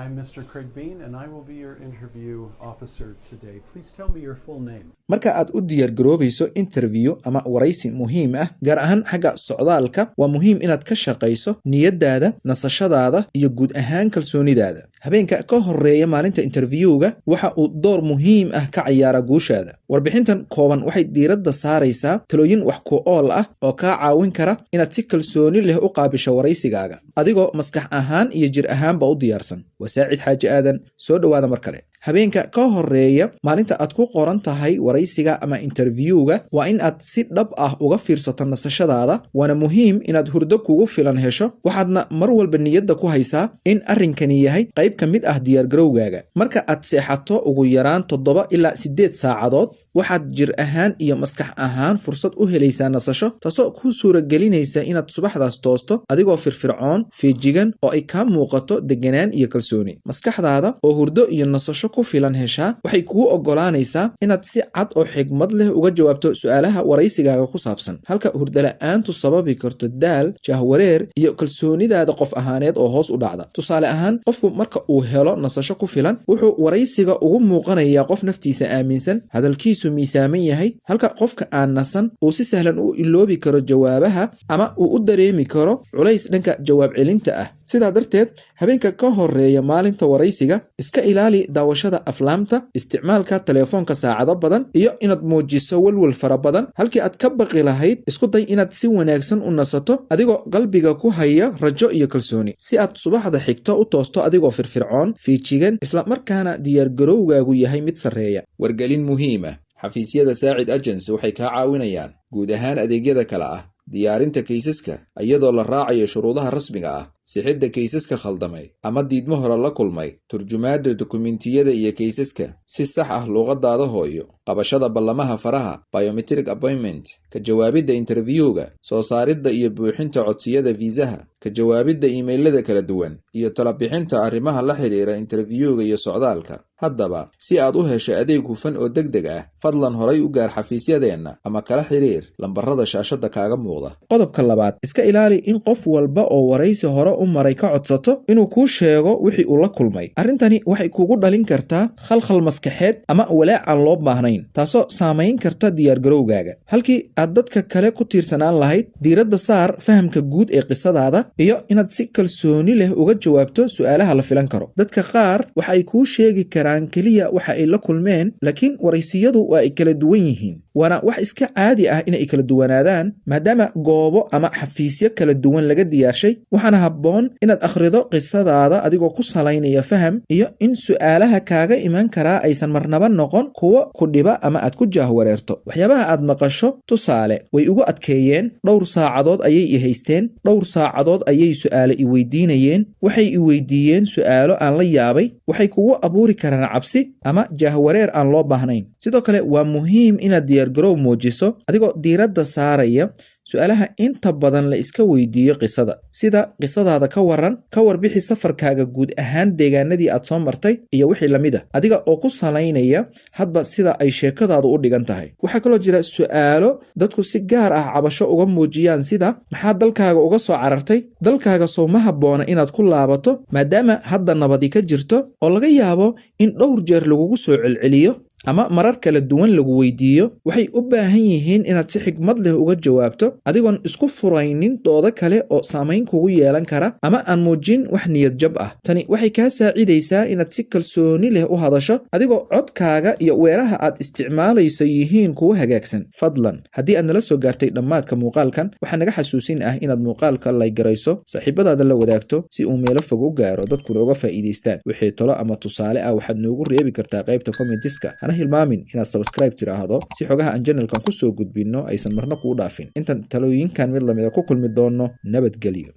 I'm Mr. Craig Bean, and I will be your interview officer today. Please tell me your full name. marka aad u diyaar garoobayso interview ama waraysi muhiim ah gaar ahaan xagga socdaalka waa muhiim inaad ka shaqayso niyadaada nasashadaada iyo guud ahaan kalsoonidaada habeenka ka horeeya maalinta interviewga waxa uu door muhiim ah ka ciyaara guushaada warbixintan kooban waxay diiradda saaraysaa talooyin wax ku ool ah oo kaa caawin kara inaad si kalsooni leh u qaabisho waraysigaaga adigoo maskax ahaan iyo jir ahaanba u diyaarsan wasaacid xaaji aadan soo dhawaada mar kale habeenka ka horeeya maalinta aad ku qoran tahay waraysiga ama interviewga waa in aad si dhab ah uga fiirsato nasashadaada waana muhiim inaad hurdo kugu filan hesho waxaadna mar walba niyadda ku haysaa in arrinkani yahay qayb ka mid ah diyaargarowgaaga marka aad seexato ugu yaraan 7 ilaa 8 saacadood waxaad jir ahaan iyo maskax ahaan fursad u helaysaa nasasho taasoo kuu suuragelinaysa inaad subaxdaas toosto adigoo firfircoon feejigan oo ay kaa muuqato deganaan iyo kalsooni maskaxdaada oo hurdo iyo nasasho ku filan heshaa waxay kugu ogolaanaysaa inaad si cad oo xigmad leh uga jawaabto su'aalaha waraysigaaga ku saabsan halka hurdo la'aantu sababi karto daal jahwareer iyo kalsoonidaada qof ahaaneed oo hoos u dhacda tusaale ahaan qofku marka uu helo nasasho ku filan wuxuu waraysiga ugu muuqanayaa qof naftiisa aaminsan hadalkiisu miisaaman yahay halka qofka aan nasan uu si sahlan u iloobi karo jawaabaha ama uu u dareemi karo culays dhanka jawaab celinta ah sidaa darteed habeenka ka horeeya maalinta waraysiga iska ilaali daawashada aflaamta isticmaalka telefoonka saacado badan iyo inaad muujiso walwal fara badan halkii aad ka baqi lahayd isku day inaad si wanaagsan u nasato adigoo qalbiga ku haya rajo iyo kalsooni si aad subaxda xigto u toosto adigoo firfircoon fiijigan isla markaana diyaargarowgaagu yahay mid sarreeya wargelin muhiim ah xafiisyada saacid agency waxay kaa caawinayaan guud ahaan adeegyada kale ah diyaarinta kaysaska iyadoo la raacayo shuruudaha rasmiga ah sixidda kaysaska khaldamay ama diidmo hore la kulmay turjumaada dokumentiyada iyo kaysaska si sax ah luuqadaada hooyo qabashada ballamaha faraha biometric appointment ka jawaabidda interviewga soo saaridda iyo buuxinta codsiyada viisaha ka jawaabidda iimaylada kala duwan iyo talabixinta arrimaha la xiriira interviewga iyo socdaalka haddaba si aad u hesho adeeg hufan oo degdeg ah fadlan horay u gaar xafiisyadeenna ama kala xiriir lambarada shaashada kaaga muuqda qodobka labaad iska ilaali in qof walba oo waraysi hore u maray ka codsato inuu kuu sheego wixii uu la kulmay arrintani waxay kugu dhalin kartaa khalkhal maskaxeed ama walaac aan loo baahnayn taasoo saamayn karta diyaargarowgaaga halkii aad dadka kale ku tiirsanaan lahayd diiradda saar fahamka guud ee qisadaada iyo inaad si kalsooni leh uga jawaabto su'aalaha la filan karo dadka qaar waxa ay kuu sheegi karaan keliya waxa ay la kulmeen laakiin waraysiyadu waa ay kala duwan yihiin waana wax iska caadi ah inay kala duwanaadaan maadaama goobo ama xafiisyo kala duwan laga diyaarshay waxaana habboon inaad akhrido qisadaada adigoo ku salaynaya faham iyo in su'aalaha kaaga iman karaa aysan marnaba noqon kuwo ku dhiba ama aad ku jaahwareerto waxyaabaha aad maqasho tusaale way ugu adkeeyeen dhowr saacadood ayay i haysteen dhowr saacadood ayay su'aale i weydiinayeen waxay i weydiiyeen su'aalo aan la yaabay waxay kugu abuuri karaan cabsi ama jaahwareer aan loo baahnayn sidoo kale waa muhiim inaad diyaargarow muujiso adigoo diiradda saaraya su'aalaha inta badan la iska weydiiyo qisada sida qisadaada ka waran ka warbixi safarkaaga guud ahaan deegaanadii aad soo martay iyo wixii la mid ah adiga oo ku salaynaya hadba sida ay sheekadaadu u dhigan tahay waxaa kaloo jira su'aalo dadku si gaar ah cabasho uga muujiyaan sida maxaad dalkaaga uga soo carartay dalkaaga soo ma habboona inaad ku laabato maadaama hadda nabadi ka jirto oo laga yaabo in dhowr jeer lagugu soo celceliyo ama marar kala duwan lagu weydiiyo waxay u baahan yihiin inaad si xigmad leh uga jawaabto adigoon isku furaynin doodo kale oo saamayn kugu yeelan kara ama aan muujin wax niyad jab ah tani waxay kaa saacidaysaa inaad si kalsooni leh u hadasho adigoo codkaaga iyo weeraha aad isticmaalayso yihiin kuwa hagaagsan fadlan haddii aad nala soo gaartay dhammaadka muuqaalkan waxaa naga xasuusin ah inaad muuqaalka laygarayso saaxiibadaada la wadaagto si uu meelo fog u gaaro dadkuna uga faa'iidaystaan wixii talo ama tusaale ah waxaad noogu reebi kartaa qaybta commentiska hilmaamin inaad subscribe tiraahdo si xogaha aan channelkan ku soo gudbino aysan marna kuu dhaafin intan talooyinkan mid lamida ku kulmi doono nabadgelyo